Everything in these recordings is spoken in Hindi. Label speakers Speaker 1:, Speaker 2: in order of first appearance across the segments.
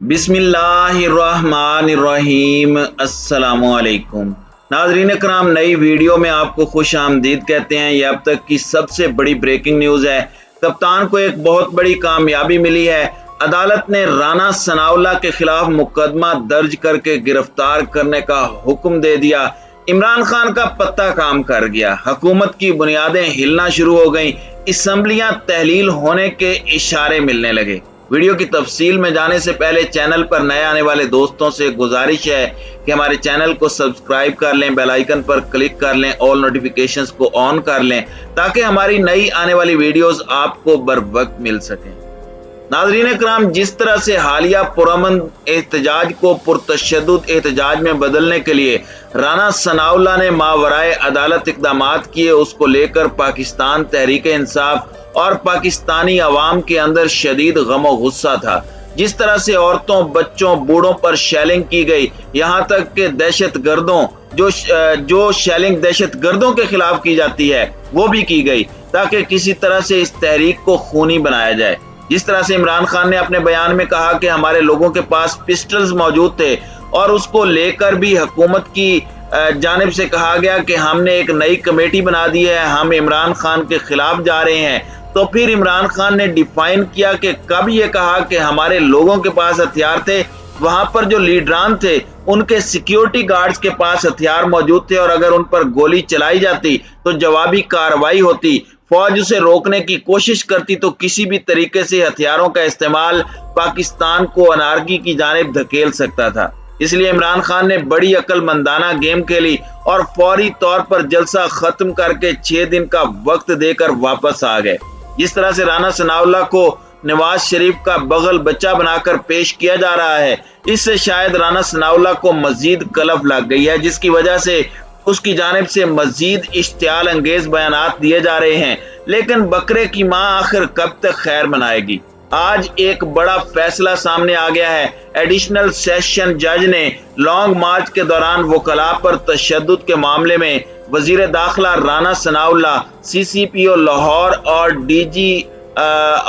Speaker 1: बिस्मिल्लाहिर्रहमानिर्रहीम। अस्सलामुअलैकुम नाज़रीन कराम, नई वीडियो में आपको खुश आमदीद कहते हैं। यह अब तक की सबसे बड़ी ब्रेकिंग न्यूज़ है। कप्तान को एक बहुत बड़ी कामयाबी मिली है। अदालत ने राना सनाउल्लाह के खिलाफ मुकदमा दर्ज करके गिरफ्तार करने का हुक्म दे दिया। इमरान खान का पत्ता काम कर गया। हुकूमत की बुनियादें हिलना शुरू हो गईं। असम्बलियां तहलील होने के इशारे मिलने लगे। वीडियो की तफसील में जाने से पहले चैनल पर नए आने वाले दोस्तों से गुजारिश है कि हमारे चैनल को सब्सक्राइब कर लें, बेल आइकन पर क्लिक कर लें, ऑल नोटिफिकेशंस को ऑन कर लें ताकि हमारी नई आने वाली वीडियोस आपको बर वक्त मिल सकें। नाज़रीन कराम, जिस तरह से हालिया पुरअमन एहतजाज को पुरतशद्दुद एहतजाज में बदलने के लिए राना सनाउल्लाह ने मावराए अदालत इक़दामात किए, उसको लेकर पाकिस्तान तहरीक इंसाफ और पाकिस्तानी अवाम के अंदर शदीद गम गुस्सा था। जिस तरह से औरतों, बच्चों, बूढ़ों पर शेलिंग की गई, यहाँ तक कि दहशत गर्दों जो शेलिंग दहशत गर्दों के खिलाफ की जाती है वो भी की गई ताकि किसी तरह से इस तहरीक को खूनी बनाया जाए। जिस तरह से इमरान खान ने अपने बयान में कहा कि हमारे लोगों के पास पिस्टल्स मौजूद थे और उसको लेकर भी हुकूमत की जानिब से कहा गया कि हमने एक नई कमेटी बना दी है, हम इमरान खान के खिलाफ जा रहे हैं। तो फिर इमरान खान ने डिफाइन किया कि कब ये कहा कि हमारे लोगों के पास हथियार थे। वहां पर जो लीडरान थे उनके सिक्योरिटी गार्ड्स के पास हथियार मौजूद थे और अगर उन पर गोली चलाई जाती तो जवाबी कार्रवाई होती। फौज उसे रोकने की कोशिश करती तो किसी भी तरीके से हथियारों का इस्तेमाल पाकिस्तान को अनारकी की जानिब धकेल सकता था। इसलिए इमरान खान ने बड़ी अक्लमंदाना गेम खेली और फौरी तौर पर जलसा खत्म करके 6 दिन का वक्त देकर वापस आ गए। जिस तरह से राना सनाउल्लाह को नवाज शरीफ का बगल बच्चा बनाकर पेश किया जा रहा है, इससे शायद राना सनाउल्लाह को मजीद कलफ लग गई है, जिसकी वजह से उसकी जानिब से मजीद इश्तियाल अंगेज बयानात दिए जा रहे हैं। लेकिन बकरे की माँ आखिर कब तक खैर मनाएगी। आज एक बड़ा फैसला सामने आ गया है। एडिशनल सेशन जज ने लॉन्ग मार्च के दौरान वकला पर तशद्दुद के मामले में वजीर दाखिला राना सनाउल्लाह, CCPO लाहौर और DG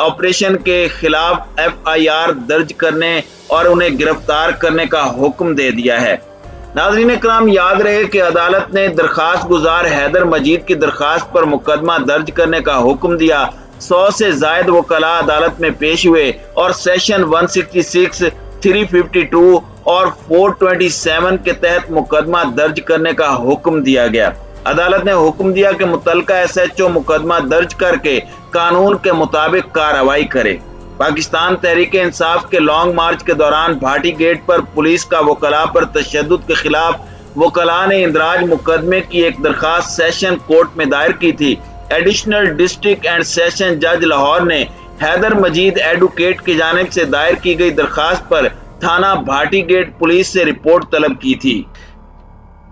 Speaker 1: ऑपरेशन के खिलाफ FIR दर्ज करने और उन्हें गिरफ्तार करने का हुक्म दे दिया है। नाज़रीन कराम, याद रहे कि अदालत ने दरखास्त गुजार हैदर मजीद की दरखास्त पर मुकदमा दर्ज करने का हुक्म दिया। 100 से जायद वकला अदालत में पेश हुए और सेशन 166, 352 और 427 के तहत मुकदमा दर्ज करने का हुक्म दिया गया। अदालत ने हुक्म दिया कि मुतल्लिका SHO मुकदमा दर्ज करके कानून के मुताबिक कार्रवाई करे। पाकिस्तान तहरीक इंसाफ के लॉन्ग मार्च के दौरान भाटी गेट पर पुलिस का वकला पर तशद्दुद के खिलाफ वकला ने इंदराज मुकदमे की एक दरखास्त सेशन कोर्ट में दायर की थी। एडिशनल डिस्ट्रिक्ट एंड सेशन जज लाहौर ने हैदर मजीद एडवोकेट की जानिब से दायर की गई दरखास्त पर थाना भाटी गेट पुलिस से रिपोर्ट तलब की थी।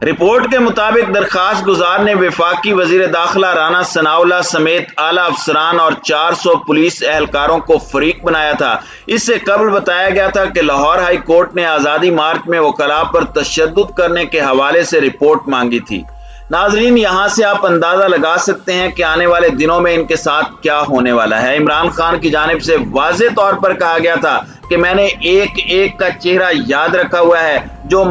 Speaker 1: रिपोर्ट के मुताबिक दरखास्त गुजार ने वफाकी वजीर दाखिला राना सनाउल्लाह समेत आला अफसरान और 400 पुलिस एहलकारों को फरीक बनाया था। इससे कबल बताया गया था कि लाहौर हाई कोर्ट ने आज़ादी मार्च में वकला पर तशद्दुद करने के हवाले से रिपोर्ट मांगी थी। नाजरीन, यहाँ से आप अंदाजा लगा सकते हैं कि आने वाले दिनों में इनके साथ क्या होने वाला है। इमरान खान की जानिब से वाज़े तौर पर कहा गया था कि मैंने एक एक का चेहरा याद रखा हुआ है। जो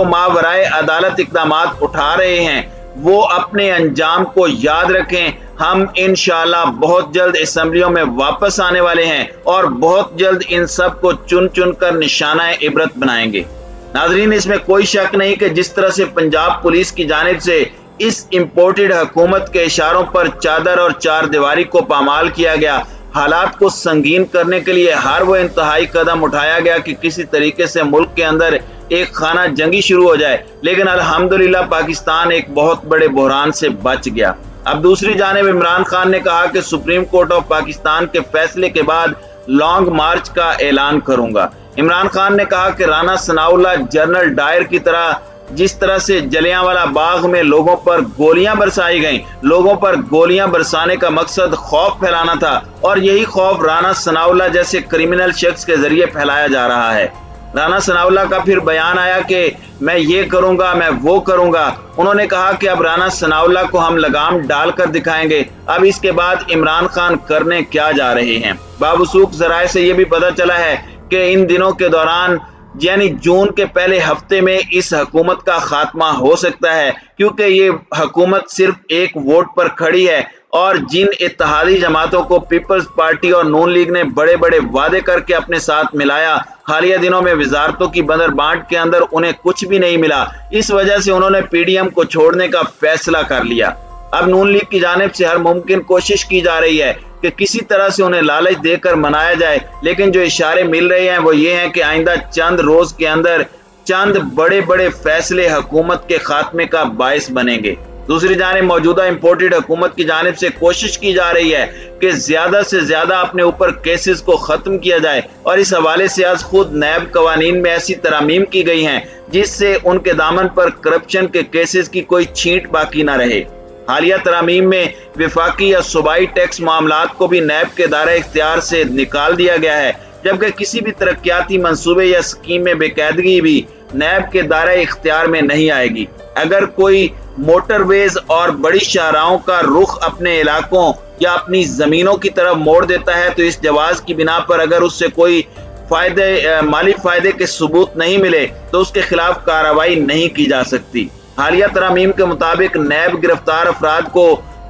Speaker 1: मावराए अदालत इक़दामात उठा रहे हैं वो अपने अंजाम को याद रखें। हम इंशाअल्लाह बहुत जल्द असम्बलियों में वापस आने वाले हैं और बहुत जल्द इन सब को चुन चुन कर निशाना इबरत बनाएंगे। नाजरीन, इसमें कोई शक नहीं कि जिस तरह से पंजाब पुलिस की जानिब से इस इम्पोर्टेड हुकूमत के इशारों पर चादर और चार दीवारी को पामाल किया गया, हालात को संगीन करने के लिए हर वो इंतहाई कदम उठाया गया कि किसी तरीके से मुल्क के अंदर एक खाना जंगी शुरू हो जाए। लेकिन अल्हम्दुलिल्लाह पाकिस्तान एक बहुत बड़े बहरान से बच गया। अब दूसरी जानिब इमरान खान ने कहा कि सुप्रीम कोर्ट ऑफ पाकिस्तान के फैसले के बाद लॉन्ग मार्च का ऐलान करूंगा। इमरान खान ने कहा कि राना सनाउल्लाह जनरल डायर की तरह जिस तरह से जलियांवाला बाग में लोगों पर गोलियां बरसाई गईं, लोगों पर गोलियां बरसाने का मकसद खौफ फैलाना था और यही खौफ राना सनाउल्लाह जैसे क्रिमिनल शख्स के जरिए फैलाया जा रहा है। राना सनाउल्लाह का फिर बयान आया कि मैं ये करूंगा, मैं वो करूंगा। उन्होंने कहा कि अब राना सनाउल्लाह को हम लगाम डालकर दिखाएंगे। अब इसके बाद इमरान खान करने क्या जा रहे हैं। बाबूसूख जराए से ये भी पता चला है कि इन दिनों के दौरान यानी जून के पहले हफ्ते में इस हुकूमत का खात्मा हो सकता है, क्योंकि ये हुकूमत सिर्फ एक वोट पर खड़ी है और जिन इत्तेहादी जमातों को पीपल्स पार्टी और नून लीग ने बड़े बड़े वादे करके अपने साथ मिलाया, हालिया दिनों में वजारतों की बंदरबांट के अंदर उन्हें कुछ भी नहीं मिला। इस वजह से उन्होंने पीडीएम को छोड़ने का फैसला कर लिया। अब नून लीग की जानिब से हर मुमकिन कोशिश की जा रही है कि किसी तरह से उन्हें लालच देकर मनाया जाए, लेकिन जो इशारे मिल रहे हैं वो ये हैं कि आइंदा चंद रोज के अंदर चंद बड़े बड़े फैसले हुकूमत के खात्मे का बायस बनेंगे। दूसरी जानिब मौजूदा इंपोर्टेड हुकूमत की जानिब से कोशिश की जा रही है कि ज्यादा से ज्यादा अपने ऊपर केसेस को खत्म किया जाए और इस हवाले से आज खुद नैब कवानीन में ऐसी तरामीम की गई हैं जिससे उनके दामन पर करप्शन के केसेस की कोई छींट बाकी न रहे। हालिया तरामीम में विफाकी या सूबाई टैक्स मामलात को भी नैब के दायरे इख्तियार से निकाल दिया गया है, जबकि किसी भी तरक्याती मंसूबे या स्कीम में बेकायदगी भी नैब के दायरे इख्तियार में नहीं आएगी। अगर कोई मोटरवेज और बड़ी शाहराहों का रुख अपने इलाकों या अपनी जमीनों की तरफ मोड़ देता है तो इस जवाज की बिना पर अगर उससे कोई माली फायदे के सबूत नहीं मिले तो उसके खिलाफ कार्रवाई नहीं की जा सकती। हालिया तरामीम के मुताबिक नैब गिरफ्तार अफराद को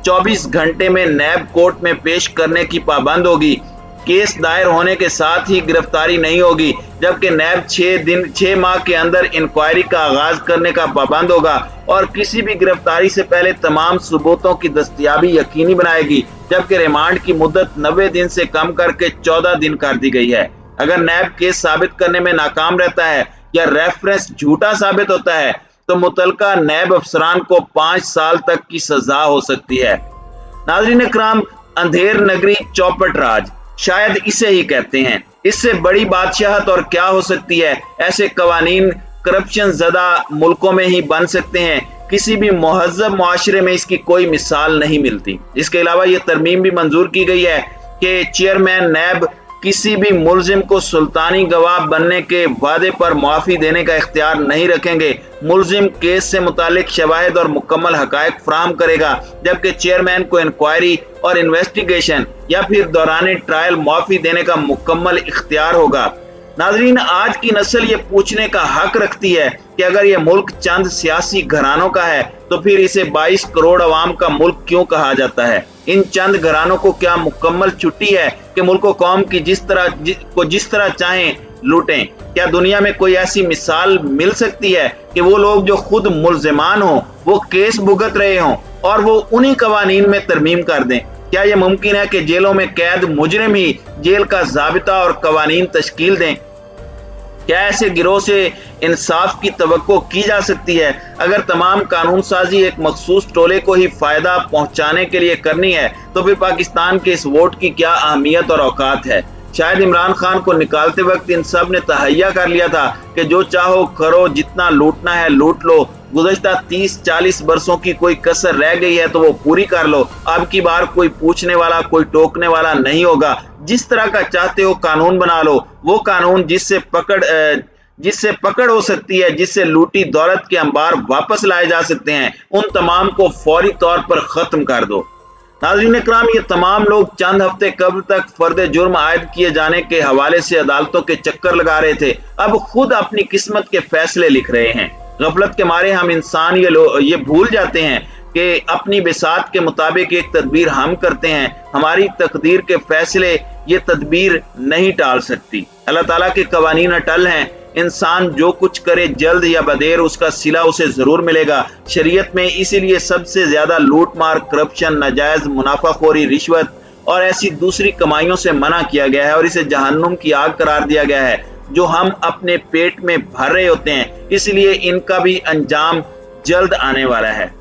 Speaker 1: 24 घंटे में नैब कोर्ट में पेश करने की पाबंद होगी। केस दायर होने के साथ ही गिरफ्तारी नहीं होगी, जबकि नैब 6 माह के अंदर इंक्वायरी का आगाज करने का पाबंद होगा और किसी भी गिरफ्तारी से पहले तमाम सबूतों की दस्तयाबी यकीनी बनाएगी, जबकि रिमांड की मुद्दत 90 दिन से कम करके 14 दिन कर दी गई है। अगर नैब केस साबित करने में नाकाम रहता है या रेफरेंस झूठा साबित होता है तो मुतलका नैब अफसरान को 5 साल तक की सजा हो सकती है। नाज़रीन इकराम, अंधेर नगरी चौपट राज शायद इसे ही कहते हैं। इससे बड़ी बादशाहत और क्या हो सकती है। ऐसे कवानीन करप्शन ज़दा मुल्कों में ही बन सकते हैं, किसी भी मुहज़्ज़ब मुआशरे में इसकी कोई मिसाल नहीं मिलती। इसके अलावा ये तरमीम भी मंजूर की गई है कि चेयरमैन नैब किसी भी मुलजिम को सुल्तानी गवाह बनने के वादे पर मुआफी देने का इख्तियार नहीं रखेंगे। मुलजिम केस से मुतालिक शवाहिद और मुकम्मल हकायक फराहम करेगा, जबकि चेयरमैन को इंक्वायरी और इन्वेस्टिगेशन या फिर दौरान ट्रायल मुआफी देने का मुकम्मल इख्तियार होगा। नाजरीन, आज की नस्ल ये पूछने का हक रखती है कि अगर ये मुल्क चंद सियासी घरानों का है तो फिर इसे 22 करोड़ अवाम का मुल्क क्यों कहा जाता है। इन चंद घरानों को क्या मुकम्मल छुट्टी है कि मुल्क कौम की जिस तरह चाहें लूटें। क्या दुनिया में कोई ऐसी मिसाल मिल सकती है कि वो लोग जो खुद मुल्जिमान हों, वो केस भुगत रहे हों और वो उन्हीं कवानीन में तरमीम कर दें। क्या यह मुमकिन है कि जेलों में कैद मुजरिम ही जेल का ज़ाबिता और कवानीन तश्कील दें। क्या ऐसे गिरोह से इंसाफ की तवक्को की जा सकती है। अगर तमाम कानून साजी एक मखसूस टोले को ही फायदा पहुंचाने के लिए करनी है तो फिर पाकिस्तान के इस वोट की क्या अहमियत और औकात है। शायद इमरान खान को निकालते वक्त इन सब ने तहैया कर लिया था कि जो चाहो करो, जितना लूटना है लूट लो, गुज़श्ता 30-40 बरसों की कोई कसर रह गई है तो वो पूरी कर लो। अब की बार कोई पूछने वाला, कोई टोकने वाला नहीं होगा। जिस तरह का चाहते हो कानून बना लो, वो कानून जिससे पकड़ हो सकती है, जिससे लूटी दौलत के अंबार वापस लाए जा सकते हैं, उन तमाम को फौरी तौर पर खत्म कर दो। नाज़रीन इकराम, ये तमाम लोग चंद हफ्ते कब्ल तक फर्द जुर्म आयद किए जाने के हवाले से अदालतों के चक्कर लगा रहे थे, अब खुद अपनी किस्मत के फैसले लिख रहे हैं। गफलत के मारे हम इंसान ये भूल जाते हैं कि अपनी बिसात के मुताबिक एक तदबीर हम करते हैं, हमारी तकदीर के फैसले ये तदबीर नहीं टाल सकती। अल्लाह ताला के कवानीन अटल हैं। इंसान जो कुछ करे जल्द या बदेर उसका सिला उसे जरूर मिलेगा। शरीयत में इसीलिए सबसे ज्यादा लूट मार, करप्शन, नाजायज मुनाफाखोरी, रिश्वत और ऐसी दूसरी कमाइयों से मना किया गया है और इसे जहन्नुम की आग करार दिया गया है जो हम अपने पेट में भर रहे होते हैं। इसलिए इनका भी अंजाम जल्द आने वाला है।